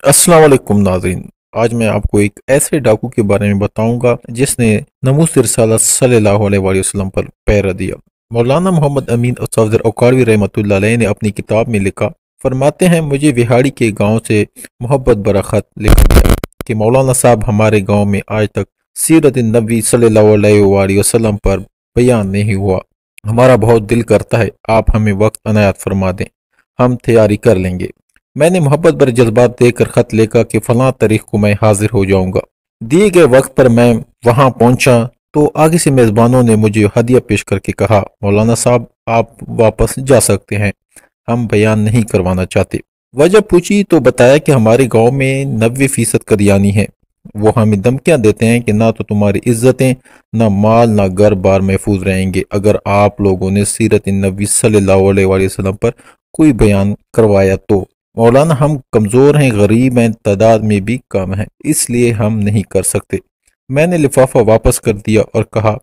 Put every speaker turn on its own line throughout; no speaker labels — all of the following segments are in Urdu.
السلام علیکم ناظرین۔ آج میں آپ کو ایک ایسے ڈاکو کے بارے میں بتاؤں گا جس نے ناموس رسالت صلی اللہ علیہ وآلہ وسلم پر پہرا دیا۔ مولانا محمد امین صفدر اوقاڑوی رحمۃ اللہ علیہ نے اپنی کتاب میں لکھا، فرماتے ہیں مجھے وہاڑی کے گاؤں سے محبت برا خط لکھا گیا کہ مولانا صاحب ہمارے گاؤں میں آج تک سیرت النبی صلی اللہ علیہ وآلہ وسلم پر بیان نہیں ہوا۔ ہمارا بہت دل کرتا ہے آپ ہمیں وقت عنایت فرما دیں، ہم تیاری کر لیں گے۔ میں نے محبت بر جذبات دے کر خط لکھا کہ فلاں تاریخ کو میں حاضر ہو جاؤں گا۔ دیے گئے وقت پر میں وہاں پہنچا تو آگے سے میزبانوں نے مجھے ہدیہ پیش کر کے کہا، مولانا صاحب آپ واپس جا سکتے ہیں، ہم بیان نہیں کروانا چاہتے۔ وجہ پوچھی تو بتایا کہ ہمارے گاؤں میں 90% قدیانی ہیں، وہ ہمیں دھمکیاں دیتے ہیں کہ نہ تو تمہاری عزتیں، نہ مال، نہ گھر بار محفوظ رہیں گے اگر آپ لوگوں نے سیرت النبی صلی اللہ علیہ وآلہ وسلم پر کوئی بیان کروایا تو۔ مولانا ہم کمزور ہیں، غریب ہیں، تعداد میں بھی کم ہیں، اس لیے ہم نہیں کر سکتے۔ میں نے لفافہ واپس کر دیا اور کہا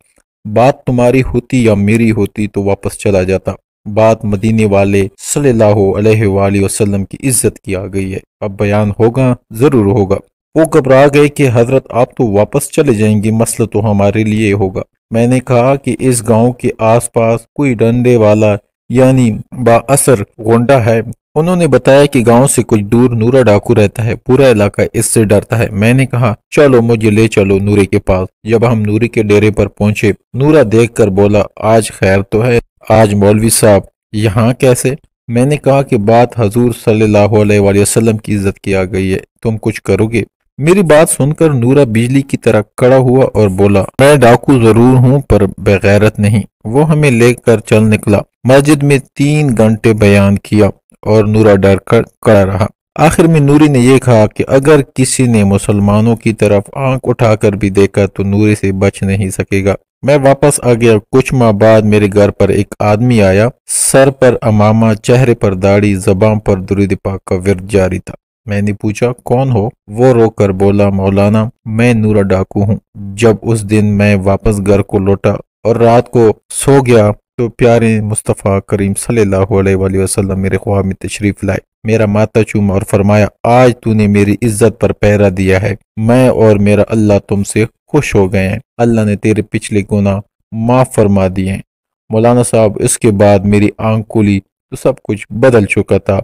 بات تمہاری ہوتی یا میری ہوتی تو واپس چلا جاتا، بات مدینے والے صلی اللہ علیہ وآلہ وسلم کی عزت کی آ گئی ہے، اب بیان ہوگا، ضرور ہوگا۔ وہ گھبرا گئے کہ حضرت آپ تو واپس چلے جائیں گے، مسئلہ تو ہمارے لیے ہوگا۔ میں نے کہا کہ اس گاؤں کے آس پاس کوئی ڈنڈے والا یعنی با اثر گونڈا ہے۔ انہوں نے بتایا کہ گاؤں سے کچھ دور نورا ڈاکو رہتا ہے، پورا علاقہ اس سے ڈرتا ہے۔ میں نے کہا چلو مجھے لے چلو نورے کے پاس۔ جب ہم نورے کے ڈیرے پر پہنچے، نورا دیکھ کر بولا آج خیر تو ہے، آج مولوی صاحب یہاں کیسے؟ میں نے کہا کہ بات حضور صلی اللہ علیہ وآلہ وسلم کی عزت کی آ گئی ہے، تم کچھ کرو گے؟ میری بات سن کر نورا بجلی کی طرح کڑا ہوا اور بولا میں ڈاکو ضرور ہوں پر بغیرت نہیں۔ وہ ہمیں لے کر چل نکلا۔ مسجد میں 3 گھنٹے بیان کیا اور نورا ڈر کر کڑا رہا۔ آخر میں نوری نے یہ کہا کہ اگر کسی نے مسلمانوں کی طرف آنکھ اٹھا کر بھی دیکھا تو نوری سے بچ نہیں سکے گا۔ میں واپس آ گیا۔ کچھ ماہ بعد میرے گھر پر ایک آدمی آیا، سر پر امامہ، چہرے پر داڑھی، زبان پر درود پاک کا ورد جاری تھا۔ میں نے پوچھا کون ہو؟ وہ رو کر بولا مولانا میں نورا ڈاکو ہوں۔ جب اس دن میں واپس گھر کو لوٹا اور رات کو سو گیا تو پیارے مصطفیٰ کریم صلی اللہ علیہ وآلہ وسلم میرے خواب میں تشریف لائے، میرا ماتھا چوما اور فرمایا آج تو نے میری عزت پر پہرا دیا ہے، میں اور میرا اللہ تم سے خوش ہو گئے ہیں، اللہ نے تیرے پچھلے گناہ معاف فرما دیے ہیں۔ مولانا صاحب اس کے بعد میری آنکھ کھلی تو سب کچھ بدل چکا تھا،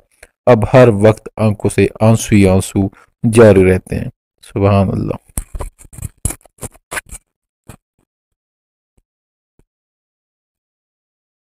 اب ہر وقت آنکھوں سے آنسو ہی آنسو جاری رہتے ہیں۔ سبحان اللہ۔